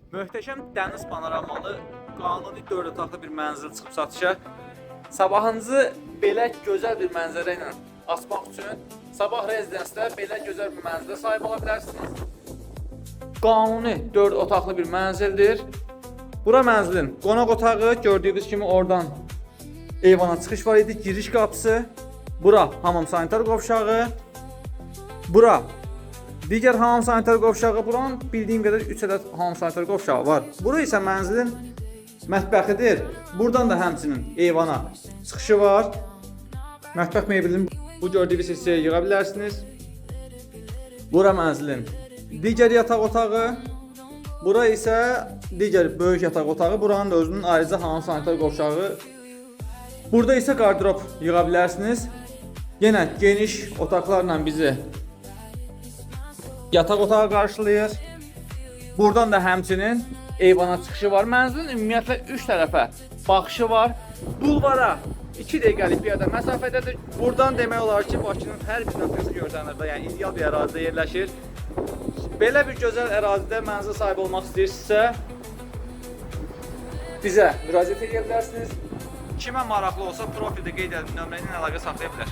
Möhtəşəm dəniz panoramalı, qanuni 4 otaqlı bir mənzil çıxıb satışa. Sabahınızı belə gözəl bir mənzərə ilə açmaq üçün Sabah Rezidence'də belə gözəl bir mənzilə sahib ola bilərsiniz. Qanuni 4 otaqlı bir mənzildir. Bura mənzilin qonaq otağı, gördüyünüz kimi oradan eyvana çıxış var idi, giriş qapısı. Bura hamam sanitar qovşağı. Bura digər hamam sanitar qovşağı. Buranın bildiyim qədər 3 ədəd hamam sanitar qovşağı var. Bura isə mənzilin mətbəxidir. Buradan da həmçinin eyvana çıxışı var. Mətbəx mebelini bu gördüyünüz hissəyə yığa bilərsiniz. Bura mənzilin digər yataq otağı. Bura isə digər böyük yataq otağı. Buranın da özünün ayrıca hamam sanitar qovşağı. Burada isə qardırop yığa bilərsiniz. Yenə geniş otaqlarla bizi yataq otağı qarşılayır. Buradan da həmçinin eyvana çıxışı var. Mənzilin ümumiyyətlə 3 tərəfə baxışı var. Bulvara 2 dəqiqəlik bir yerdə məsafədədir. Buradan demək olar ki, Bakının hər bir nöqtəsi görsənir. Yəni ideal bir ərazidə yerləşir. Belə bir gözəl ərazidə mənzil sahibi olmaq istəyirsinizsə, bizə müraciət edə bilərsiniz. Kimə maraqlı olsa profildə qeyd edilmiş nömrə ilə əlaqə saxlaya bilər.